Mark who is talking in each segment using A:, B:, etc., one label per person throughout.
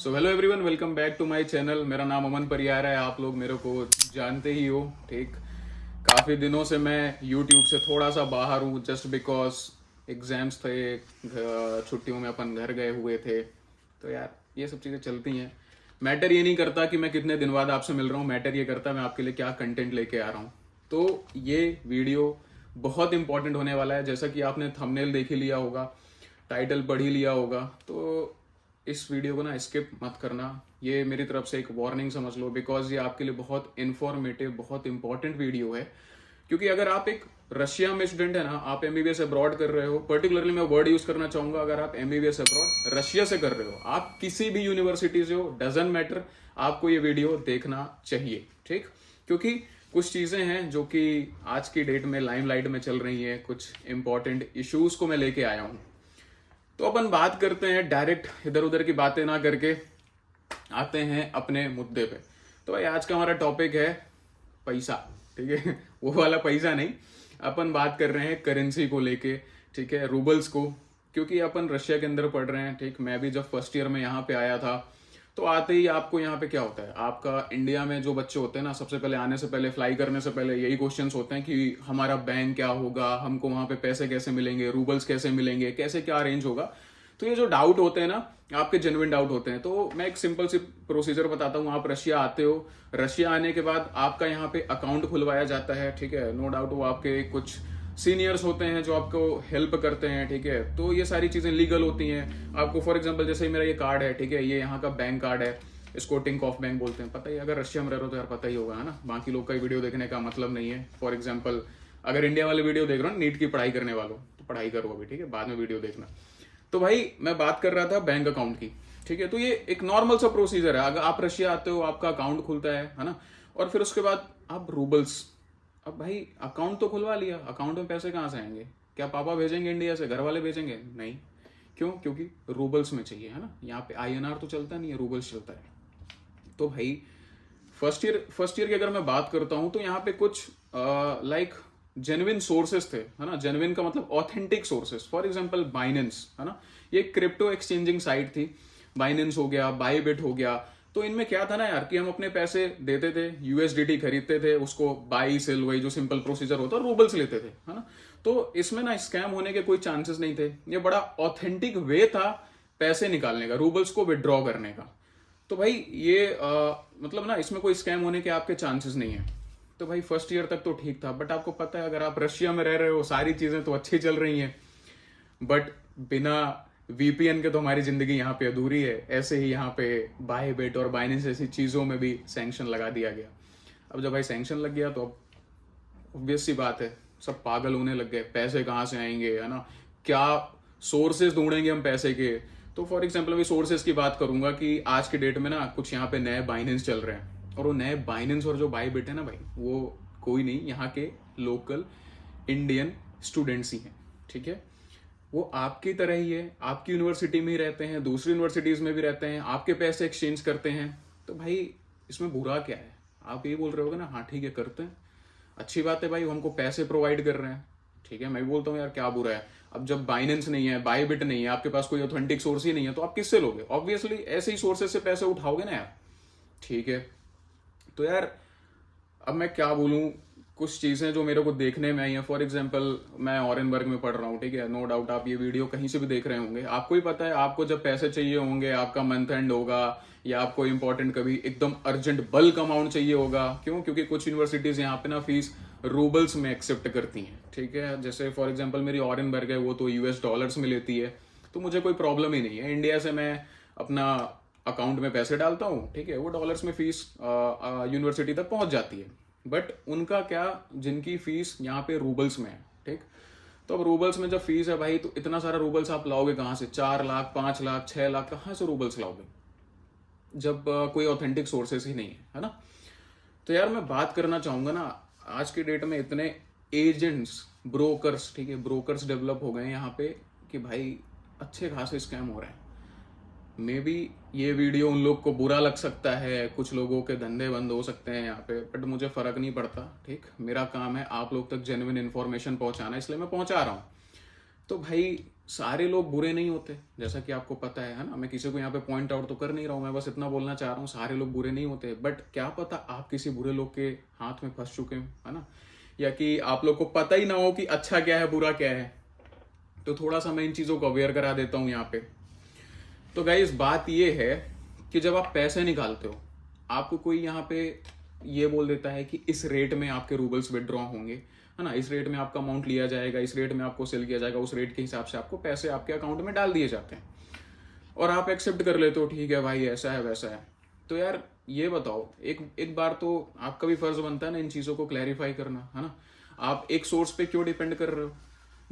A: So hello everyone, welcome back to my channel. मेरा नाम अमन परियार है, आप लोग मेरे को जानते ही हो। ठीक, काफ़ी दिनों से मैं यूट्यूब से थोड़ा सा बाहर हूँ, जस्ट बिकॉज एग्जाम्स थे, छुट्टियों में अपन घर गए हुए थे। तो यार ये सब चीज़ें चलती हैं। मैटर ये नहीं करता कि मैं कितने दिन बाद आपसे मिल रहा हूँ, मैटर ये करता है मैं आपके लिए क्या कंटेंट लेके आ रहा हूँ। तो ये वीडियो बहुत इंपॉर्टेंट होने वाला है, जैसा कि आपने थंबनेल देख ही लिया होगा, टाइटल पढ़ ही लिया होगा। तो इस वीडियो को ना स्किप मत करना, ये मेरी तरफ से एक वार्निंग समझ लो, बिकॉज ये आपके लिए बहुत इंफॉर्मेटिव, बहुत इंपॉर्टेंट वीडियो है। क्योंकि अगर आप एक रशिया में स्टूडेंट है ना, आप एमबीबीएस अब्रॉड कर रहे हो, पर्टिकुलरली मैं वर्ड यूज करना चाहूंगा, अगर आप एमबीबीएस अब्रॉड रशिया से कर रहे हो, आप किसी भी यूनिवर्सिटी से हो, डजंट मैटर, आपको ये वीडियो देखना चाहिए। ठीक, क्योंकि कुछ चीजें हैं जो कि आज की डेट में लाइमलाइट में चल रही हैं, कुछ इंपॉर्टेंट इश्यूज को मैं लेके आया हूं। तो अपन बात करते हैं, डायरेक्ट इधर उधर की बातें ना करके आते हैं अपने मुद्दे पे। तो भाई आज का हमारा टॉपिक है पैसा। ठीक है, वो वाला पैसा नहीं, अपन बात कर रहे हैं करेंसी को लेके। ठीक है, रूबल्स को, क्योंकि अपन रशिया के अंदर पढ़ रहे हैं। ठीक, मैं भी जब फर्स्ट ईयर में यहाँ पे आया था, तो आते ही आपको यहाँ पे क्या होता है, आपका इंडिया में जो बच्चे होते हैं ना, सबसे पहले आने से पहले, फ्लाई करने से पहले यही क्वेश्चंस होते हैं कि हमारा बैंक क्या होगा, हमको वहां पे पैसे कैसे मिलेंगे, रूबल्स कैसे मिलेंगे, कैसे क्या अरेंज होगा। तो ये जो डाउट होते हैं ना, आपके जेन्युइन डाउट होते हैं। तो मैं एक सिंपल सी प्रोसीजर बताता हूँ। आप रशिया आते हो, रशिया आने के बाद आपका यहाँ पे अकाउंट खुलवाया जाता है। ठीक है, नो डाउट वो आपके कुछ सीनियर्स होते हैं जो आपको हेल्प करते हैं। ठीक है, तो ये सारी चीजें लीगल होती हैं। आपको फॉर एग्जांपल जैसे ही मेरा ये कार्ड है, ठीक है, ये यहाँ का बैंक कार्ड है, इसको टिंकॉफ बैंक बोलते हैं। पता ही, अगर रशिया में रह रहे हो तो यार पता ही होगा, है ना। बाकी लोग का वीडियो देखने का मतलब नहीं है। फॉर एग्जाम्पल अगर इंडिया वाले वीडियो देख रहे हो, नीट की पढ़ाई करने वालों, तो पढ़ाई करो अभी, ठीक है, बाद में वीडियो देखना। तो भाई मैं बात कर रहा था बैंक अकाउंट की। ठीक है, तो ये एक नॉर्मल सा प्रोसीजर है। अगर आप रशिया आते हो, आपका अकाउंट खुलता है ना, और फिर उसके बाद आप रूबल्स, अब भाई अकाउंट तो खुलवा लिया, अकाउंट में पैसे कहाँ से आएंगे? क्या पापा भेजेंगे इंडिया से, घर वाले भेजेंगे? नहीं। क्यों? क्योंकि रूबल्स में चाहिए, है ना। यहाँ पे आईएनआर तो चलता नहीं है, रूबल्स चलता है। तो भाई फर्स्ट ईयर की अगर मैं बात करता हूं, तो यहाँ पे कुछ लाइक जेन्युइन सोर्सेस थे, है ना। जेन्युइन का मतलब authentic sources. For example Binance, है ना, ये क्रिप्टो एक्सचेंजिंग साइट थी। बाइनेंस हो गया, बाईबिट हो गया। तो इनमें क्या था ना यार, कि हम अपने पैसे देते थे, यूएसडीटी खरीदते थे, उसको बाई सेल, वही जो सिंपल प्रोसीजर होता है, रूबल्स लेते थे, है ना। तो इसमें ना स्कैम होने के कोई चांसेस नहीं थे। ये बड़ा ऑथेंटिक वे था पैसे निकालने का, रूबल्स को विड्रॉ करने का। तो भाई ये मतलब ना, इसमें कोई स्कैम होने के आपके चांसेस नहीं है। तो भाई फर्स्ट ईयर तक तो ठीक था, बट आपको पता है अगर आप रशिया में रह रहे हो, सारी चीजें तो अच्छी चल रही हैं, बट बिना वीपीएन के तो हमारी जिंदगी यहाँ पे अधूरी है। ऐसे ही यहाँ पे बायबिट और बाइनेंस जैसी चीजों में भी सैंक्शन लगा दिया गया। अब जब भाई सैंक्शन लग गया, तो अब ऑब्वियस सी बात है, सब पागल होने लग गए, पैसे कहाँ से आएंगे, है ना, क्या सोर्सेज ढूंढेंगे हम पैसे के। तो फॉर एग्जाम्पल अभी सोर्सेज की बात करूंगा कि आज के डेट में ना कुछ यहाँ पे नए बाइनेंस चल रहे हैं, और वो नए बाइनेंस और जो बाईबिट है ना भाई, वो कोई नहीं, यहाँ के लोकल इंडियन स्टूडेंट्स ही हैं। ठीक है, वो आपकी तरह ही है, आपकी यूनिवर्सिटी में ही रहते हैं, दूसरी यूनिवर्सिटीज में भी रहते हैं, आपके पैसे एक्सचेंज करते हैं। तो भाई इसमें बुरा क्या है? आप ये बोल रहे होगे ना, हाँ ठीक है करते हैं, अच्छी बात है भाई, वो हमको पैसे प्रोवाइड कर रहे हैं। ठीक है, मैं भी बोलता हूँ यार क्या बुरा है। अब जब बाइनेंस नहीं है, बाईबिट नहीं है, आपके पास कोई ऑथेंटिक सोर्स ही नहीं है, तो आप किससे लोगे? ऑब्वियसली ऐसे ही सोर्सेज से पैसे उठाओगे ना यार। ठीक है, तो यार अब मैं क्या बोलूं, कुछ चीजें जो मेरे को देखने में आई हैं। फॉर एग्जांपल मैं ऑरेनबर्ग में पढ़ रहा हूँ, ठीक है, नो डाउट आप ये वीडियो कहीं से भी देख रहे होंगे, आपको ही पता है, आपको जब पैसे चाहिए होंगे, आपका मंथ एंड होगा, या आपको इंपॉर्टेंट कभी एकदम अर्जेंट बल्क अमाउंट चाहिए होगा। क्यों? क्योंकि कुछ यूनिवर्सिटीज यहाँ पे ना फीस रूबल्स में एक्सेप्ट करती हैं। ठीक है, जैसे फॉर एग्जाम्पल मेरी ऑरेनबर्ग है, वो तो यूएस डॉलर्स में लेती है, तो मुझे कोई प्रॉब्लम ही नहीं है। इंडिया से मैं अपना अकाउंट में पैसे डालता हूँ, ठीक है, वो डॉलर्स में फीस यूनिवर्सिटी तक पहुंच जाती है। बट उनका क्या, जिनकी फीस यहाँ पे रूबल्स में है। ठीक, तो अब रूबल्स में जब फीस है भाई, तो इतना सारा रूबल्स आप लाओगे कहाँ से? 4 लाख, 5 लाख, 6 लाख, कहाँ से रूबल्स लाओगे जब कोई ऑथेंटिक सोर्सेस ही नहीं है ना। तो यार मैं बात करना चाहूंगा ना, आज की डेट में इतने एजेंट्स, ब्रोकर्स, ठीक है, ब्रोकर्स डेवलप हो गए हैं यहाँ पे, कि भाई अच्छे खासे स्कैम हो रहे हैं। मे बी ये वीडियो उन लोग को बुरा लग सकता है, कुछ लोगों के धंधे बंद हो सकते हैं यहाँ पे, बट मुझे फर्क नहीं पड़ता। ठीक, मेरा काम है आप लोग तक जेन्युइन इन्फॉर्मेशन पहुंचाना, इसलिए मैं पहुंचा रहा हूँ। तो भाई सारे लोग बुरे नहीं होते, जैसा कि आपको पता है ना। मैं किसी को यहाँ पे पॉइंट आउट तो कर नहीं रहा हूँ, मैं बस इतना बोलना चाह रहा हूँ, सारे लोग बुरे नहीं होते। बट क्या पता आप किसी बुरे लोग के हाथ में फंस चुके हो, है ना, या कि आप लोग को पता ही ना हो कि अच्छा क्या है बुरा क्या है। तो थोड़ा सा मैं इन चीज़ों को अवेयर करा देता हूँ यहाँ पे। तो गाइस बात ये है कि जब आप पैसे निकालते हो, आपको कोई यहाँ पे ये बोल देता है कि इस रेट में आपके रूबल्स विड्रॉ होंगे, है ना, इस रेट में आपका अमाउंट लिया जाएगा, इस रेट में आपको सेल किया जाएगा, उस रेट के हिसाब से आपको पैसे आपके अकाउंट में डाल दिए जाते हैं, और आप एक्सेप्ट कर लेते हो, ठीक है भाई ऐसा है वैसा है। तो यार ये बताओ, एक बार तो आपका भी फर्ज बनता है ना इन चीज़ों को क्लैरिफाई करना, है ना। आप एक सोर्स पे क्यों डिपेंड कर रहे हो,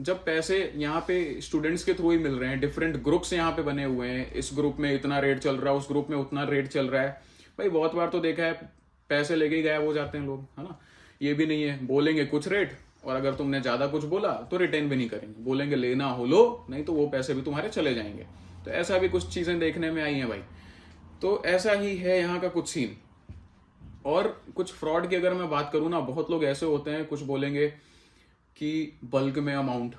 A: जब पैसे यहाँ पे स्टूडेंट्स के थ्रू ही मिल रहे हैं, डिफरेंट ग्रुप्स यहाँ पे बने हुए हैं, इस ग्रुप में इतना रेट चल रहा है, उस ग्रुप में उतना रेट चल रहा है। भाई बहुत बार तो देखा है पैसे लेके ही गायब हो जाते हैं लोग, है ना। ये भी नहीं है, बोलेंगे कुछ रेट, और अगर तुमने ज्यादा कुछ बोला तो रिटर्न भी नहीं करेंगे, बोलेंगे लेना हो लो, नहीं तो वो पैसे भी तुम्हारे चले जाएंगे। तो ऐसा भी कुछ चीजें देखने में आई हैं भाई। तो ऐसा ही है यहाँ का कुछ सीन। और कुछ फ्रॉड की अगर मैं बात करूँ ना, बहुत लोग ऐसे होते हैं, कुछ बोलेंगे कि बल्क में अमाउंट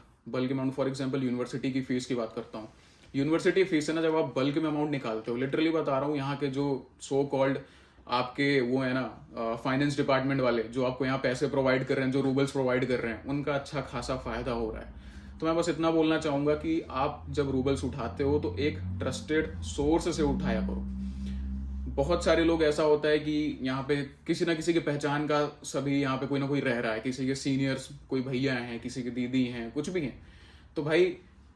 A: फॉर एग्जांपल यूनिवर्सिटी की फीस की बात करता हूँ। यूनिवर्सिटी फीस है ना, जब आप बल्क में अमाउंट निकालते हो, लिटरली बता रहा हूँ, यहाँ के जो सो कॉल्ड आपके वो है ना फाइनेंस डिपार्टमेंट वाले, जो आपको यहाँ पैसे प्रोवाइड कर रहे हैं, जो रूबल्स प्रोवाइड कर रहे हैं, उनका अच्छा खासा फायदा हो रहा है। तो मैं बस इतना बोलना चाहूंगा कि आप जब रूबल्स उठाते हो तो एक ट्रस्टेड सोर्स से उठाया करो। बहुत सारे लोग ऐसा होता है कि यहाँ पे किसी ना किसी की पहचान का सभी यहाँ पे कोई ना कोई रह रहा है, किसी के सीनियर्स, कोई भैया हैं, किसी की दीदी हैं, कुछ भी हैं। तो भाई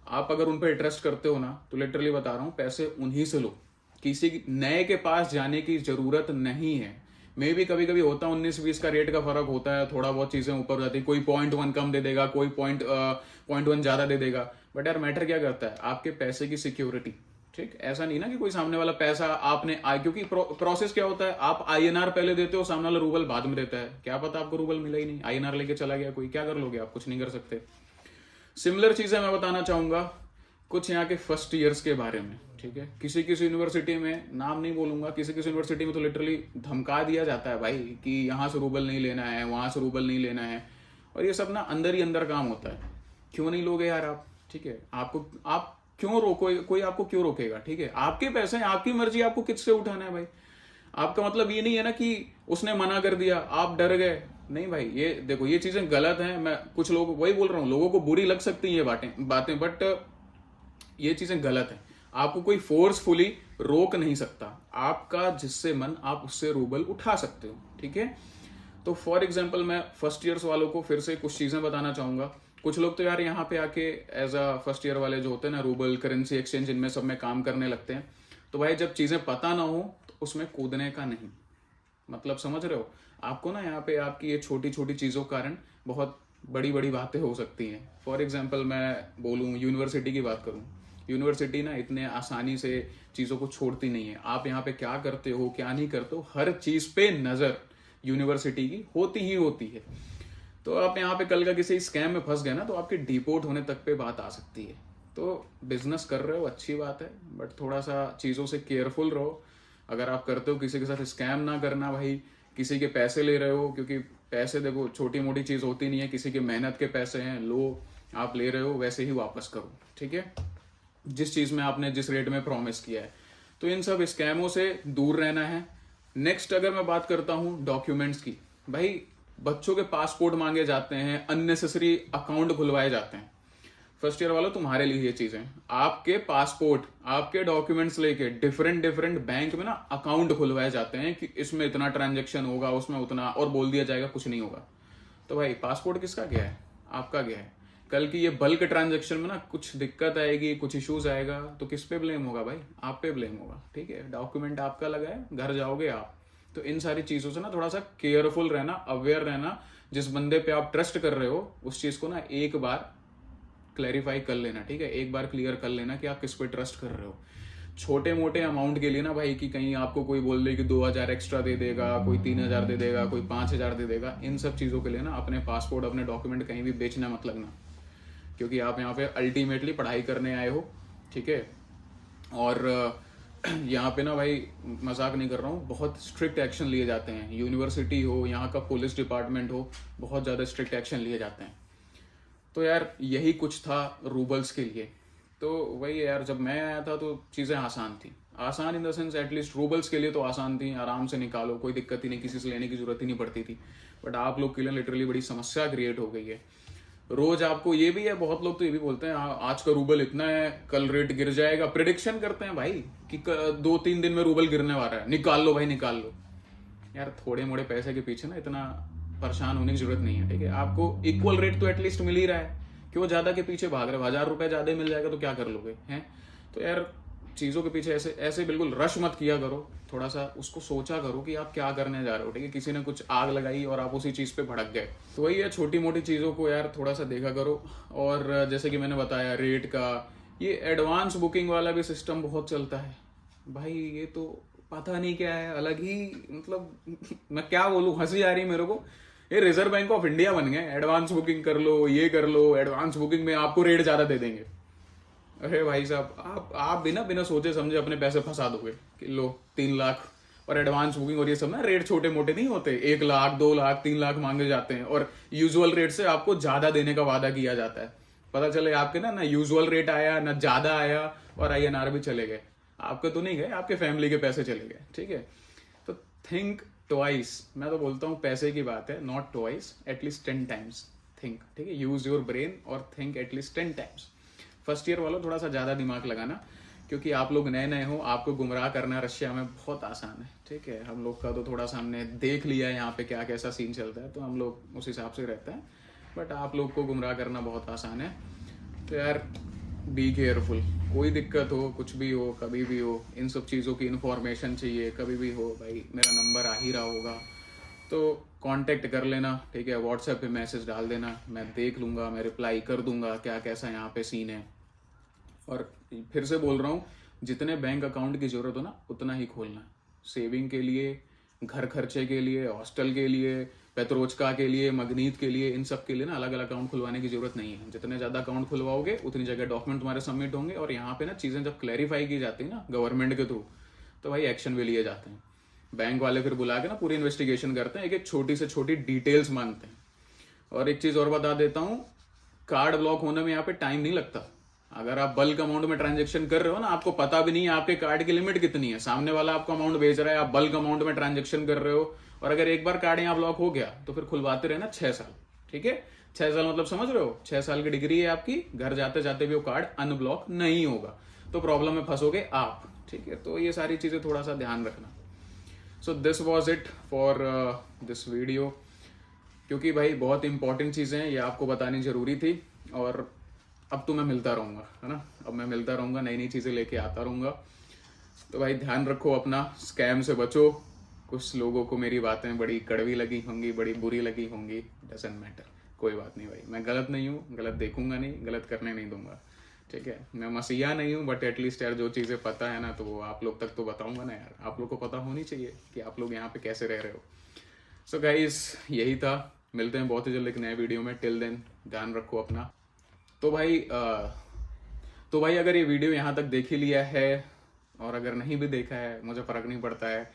A: आप अगर उन पर ट्रस्ट करते हो ना, तो लिटरली बता रहा हूँ पैसे उन्हीं से लो, किसी नए के पास जाने की जरूरत नहीं है। मे भी कभी कभी होता है 19-20 का रेट का फर्क होता है, थोड़ा बहुत चीजें ऊपर जाती है, कोई 0.1 कम दे देगा, कोई 0.1 ज्यादा दे देगा, बट यार मैटर क्या करता है, आपके पैसे की सिक्योरिटी। ठीक, ऐसा नहीं ना कि कोई सामने वाला पैसा आपने क्योंकि प्रोसेस क्या होता है, आप INR पहले देते हो, सामने वाला रूबल बाद में देता है, क्या पता आपको रूबल मिला ही नहीं, INR लेके चला गया कोई, क्या कर लोगे आप, कुछ नहीं कर सकते। सिमिलर चीजें मैं बताना चाहूंगा कुछ यहाँ के फर्स्ट ईयर्स के बारे में, ठीक है। किसी किसी यूनिवर्सिटी में, नाम नहीं बोलूंगा, किसी किसी यूनिवर्सिटी में तो लिटरली धमका दिया जाता है भाई कि यहाँ से रूबल नहीं लेना है, वहां से रूबल नहीं लेना है, और ये सब ना अंदर ही अंदर काम होता है। क्यों नहीं लोगे यार आप, ठीक है, आप क्यों रोको, कोई आपको क्यों रोकेगा, ठीक है, आपके पैसे हैं, आपकी मर्जी, आपको किससे उठाना है भाई। आपका मतलब ये नहीं है ना कि उसने मना कर दिया आप डर गए, नहीं भाई, ये देखो ये चीजें गलत हैं। मैं कुछ लोग वही बोल रहा हूँ, लोगों को बुरी लग सकती हैं ये बातें, बट ये चीजें गलत हैं। आपको कोई फोर्सफुली रोक नहीं सकता, आपका जिससे मन आप उससे रूबल उठा सकते हो, ठीक है। तो फॉर एग्जाम्पल मैं फर्स्ट ईयर्स वालों को फिर से कुछ चीजें बताना चाहूंगा। कुछ लोग तो यार यहाँ पे आके एज अ फर्स्ट ईयर वाले जो होते हैं ना, रूबल करेंसी एक्सचेंज इनमें सब में काम करने लगते हैं। तो भाई जब चीजें पता ना हो तो उसमें कूदने का नहीं, मतलब समझ रहे हो, आपको ना यहाँ पे आपकी ये छोटी छोटी चीजों के कारण बहुत बड़ी बड़ी बातें हो सकती हैं। फॉर एग्जाम्पल मैं बोलूँ, यूनिवर्सिटी की बात करूँ, यूनिवर्सिटी ना इतने आसानी से चीज़ों को छोड़ती नहीं है। आप यहाँ पे क्या करते हो क्या नहीं करते हो, हर चीज़ पे नज़र यूनिवर्सिटी की होती ही होती है। तो आप यहाँ पे कल का किसी स्कैम में फंस गए ना, तो आपके डिपोर्ट होने तक पे बात आ सकती है। तो बिजनेस कर रहे हो अच्छी बात है, बट थोड़ा सा चीज़ों से केयरफुल रहो। अगर आप करते हो किसी के साथ स्कैम ना करना भाई, किसी के पैसे ले रहे हो, क्योंकि पैसे देखो छोटी मोटी चीज़ होती नहीं है, किसी के मेहनत के पैसे हैं, लो आप ले रहे हो वैसे ही वापस करो, ठीक है, जिस चीज़ में आपने जिस रेट में प्रॉमिस किया है। तो इन सब स्कैमों से दूर रहना है। नेक्स्ट अगर मैं बात करता हूँ डॉक्यूमेंट्स की, भाई बच्चों के पासपोर्ट मांगे जाते हैं, अननेसेसरी अकाउंट खुलवाए जाते हैं। फर्स्ट ईयर वालों तुम्हारे लिए ये चीजें, आपके पासपोर्ट आपके डॉक्यूमेंट्स लेके डिफरेंट बैंक में ना अकाउंट खुलवाए जाते हैं कि इसमें इतना ट्रांजेक्शन होगा, उसमें उतना, और बोल दिया जाएगा कुछ नहीं होगा। तो भाई पासपोर्ट किसका गया है, आपका गया है। कल की ये बल्क ट्रांजेक्शन में ना कुछ दिक्कत आएगी, कुछ इश्यूज आएगा, तो किस पे ब्लेम होगा भाई, आप पे ब्लेम होगा, ठीक है। डॉक्यूमेंट आपका लगा है, घर जाओगे आप। तो इन सारी चीजों से ना थोड़ा सा केयरफुल रहना, अवेयर रहना। जिस बंदे पे आप ट्रस्ट कर रहे हो उस चीज को ना एक बार क्लैरिफाई कर लेना, ठीक है, एक बार क्लियर कर लेना कि आप किस पे ट्रस्ट कर रहे हो। छोटे मोटे अमाउंट के लिए ना भाई, कि कहीं आपको कोई बोल दे कि 2000 एक्स्ट्रा दे देगा, कोई 3000 दे देगा, कोई 5000 दे देगा, इन सब चीज़ों के लिए ना अपने पासपोर्ट अपने डॉक्यूमेंट कहीं भी बेचना मत लगना, क्योंकि आप यहाँ पे अल्टीमेटली पढ़ाई करने आए हो, ठीक है। और यहाँ पे ना भाई मजाक नहीं कर रहा हूँ, बहुत स्ट्रिक्ट एक्शन लिए जाते हैं। यूनिवर्सिटी हो, यहाँ का पुलिस डिपार्टमेंट हो, बहुत ज़्यादा स्ट्रिक्ट एक्शन लिए जाते हैं। तो यार यही कुछ था रूबल्स के लिए। तो वही है यार, जब मैं आया था तो चीज़ें आसान थी, आसान in the sense at least roubles के लिए तो आसान थी, आराम से निकालो, कोई दिक्कत ही नहीं, किसी से लेने की जरूरत ही नहीं पड़ती थी। बट आप लोग के लिए लिटरली बड़ी समस्या क्रिएट हो गई है। रोज आपको ये भी है, बहुत लोग तो ये भी बोलते हैं आज का रूबल इतना है, कल रेट गिर जाएगा, प्रिडिक्शन करते हैं भाई कि 2-3 दिन में रूबल गिरने वाला है, निकाल लो भाई निकाल लो। यार थोड़े मोड़े पैसे के पीछे ना इतना परेशान होने की जरूरत नहीं है, ठीक है। आपको इक्वल रेट तो एटलीस्ट मिल ही रहा है, क्यों ज्यादा के पीछे भाग रहे हो? 1000 रुपए ज्यादा मिल जाएगा तो क्या कर लोगे हैं? तो यार चीजों के पीछे ऐसे ऐसे बिल्कुल रश मत किया करो, थोड़ा सा उसको सोचा करो कि आप क्या करने जा रहे हो, ठीक है। किसी ने कुछ आग लगाई और आप उसी चीज पे भड़क गए, तो वही है, छोटी मोटी चीजों को यार थोड़ा सा देखा करो। और जैसे कि मैंने बताया रेट का, ये एडवांस बुकिंग वाला भी सिस्टम बहुत चलता है भाई, ये तो पता नहीं क्या है, अलग ही मतलब मैं क्या बोलूं, हंसी आ रही है मेरे को। ये रिजर्व बैंक ऑफ इंडिया बन गए, एडवांस बुकिंग कर लो, ये कर लो, एडवांस बुकिंग में आपको रेट ज्यादा दे देंगे। अरे भाई साहब, आप बिना बिना सोचे समझे अपने पैसे फंसा दोगे कि लो 3 लाख और एडवांस बुकिंग, और ये सब ना रेट छोटे मोटे नहीं होते, 1 लाख 2 लाख 3 लाख मांगे जाते हैं, और यूजुअल रेट से आपको ज्यादा देने का वादा किया जाता है। पता चले आपके ना यूजुअल रेट आया ना ज्यादा आया, और INR भी चले गए, आपके तो नहीं गए, आपके फैमिली के पैसे चले गए, ठीक है। तो थिंक ट्वाइस, मैं तो बोलता हूँ पैसे की बात है, not twice, at least 10 times think, ठीक है। यूज योर ब्रेन और think at least 10 times. First year वालों थोड़ा सा ज्यादा दिमाग लगाना, क्योंकि आप लोग नए नए हो, आपको गुमराह करना रशिया में बहुत आसान है, ठीक है। हम लोग का तो थोड़ा सा हमने देख लिया है यहाँ पे क्या कैसा सीन चलता है, तो हम लोग उस हिसाब से रहते हैं, बट आप लोग को गुमराह करना बहुत आसान है। तो यार बी केयरफुल, कोई दिक्कत हो, कुछ भी हो, कभी भी हो, इन सब चीज़ों की इन्फॉर्मेशन चाहिए कभी भी हो भाई, मेरा नंबर आ ही रहा होगा, तो कांटेक्ट कर लेना, ठीक है। व्हाट्सएप पे मैसेज डाल देना, मैं देख लूँगा, मैं रिप्लाई कर दूंगा क्या कैसा यहाँ पे सीन है। और फिर से बोल रहा हूँ, जितने बैंक अकाउंट की जरूरत हो ना उतना ही खोलना, सेविंग के लिए, घर खर्चे के लिए, हॉस्टल के लिए, पेत्रोचका के लिए, मगनीत के लिए, इन सब के लिए ना अलग अलग अकाउंट खुलवाने की जरूरत नहीं है। जितने ज्यादा अकाउंट खुलवाओगे उतनी जगह डॉक्यूमेंट तुम्हारे सबमिट होंगे, और यहाँ पे ना चीजें जब क्लैरिफाई की जाती है ना गवर्नमेंट के थ्रू, तो भाई एक्शन भी लिए जाते हैं। बैंक वाले फिर बुला के ना पूरी इन्वेस्टिगेशन करते हैं, एक एक छोटी से छोटी डिटेल्स मांगते हैं। और एक चीज और बता देता हूँ, कार्ड ब्लॉक होने में यहाँ पे टाइम नहीं लगता। अगर आप बल्क अमाउंट में ट्रांजेक्शन कर रहे हो ना, आपको पता भी नहीं है आपके कार्ड की लिमिट कितनी है, सामने वाला आपको अमाउंट भेज रहा है, आप बल्क अमाउंट में ट्रांजेक्शन कर रहे हो, और अगर एक बार कार्ड यहाँ ब्लॉक हो गया तो फिर खुलवाते रहना 6 साल, ठीक है। 6 साल मतलब समझ रहे हो, 6 साल की डिग्री है आपकी, घर जाते जाते भी वो कार्ड अनब्लॉक नहीं होगा, तो प्रॉब्लम में फंसोगे आप, ठीक है। तो ये सारी चीजें थोड़ा सा ध्यान रखना। सो this was it for this video, क्योंकि भाई बहुत इंपॉर्टेंट चीजें हैं, ये आपको बतानी जरूरी थी। और अब तो मैं मिलता रहूंगा, है ना, अब मैं मिलता रहूंगा, नई नई चीजें लेके आता रहूंगा। तो भाई ध्यान रखो अपना, स्कैम से बचो। कुछ लोगों को मेरी बातें बड़ी कड़वी लगी होंगी, बड़ी बुरी लगी होंगी, डजंट मैटर, कोई बात नहीं भाई, मैं गलत नहीं हूँ, गलत देखूंगा नहीं, गलत करने नहीं दूंगा, ठीक है। मैं मसीहा नहीं हूँ, बट एटलीस्ट यार जो चीज़ें पता है ना, तो वो आप लोग तक तो बताऊंगा ना यार, आप लोग को पता होनी चाहिए कि आप लोग यहाँ पे कैसे रह रहे हो। सो गाइस यही था, मिलते हैं बहुत ही जल्द एक नए वीडियो में, टिल देन ध्यान रखो अपना। तो भाई अगर ये वीडियो यहाँ तक देख ही लिया है, और अगर नहीं भी देखा है मुझे फर्क नहीं पड़ता है,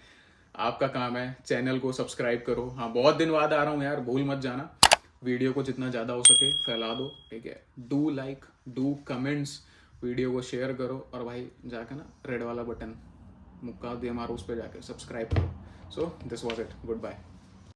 A: आपका काम है चैनल को सब्सक्राइब करो। हाँ बहुत दिन बाद आ रहा हूँ यार, भूल मत जाना, वीडियो को जितना ज़्यादा हो सके फैला दो, ठीक है। Do like, do comments, video को शेयर करो, और भाई जाके ना रेड वाला बटन मुक्का दे मारो, उस पर जाके सब्सक्राइब करो। So this was it, good bye.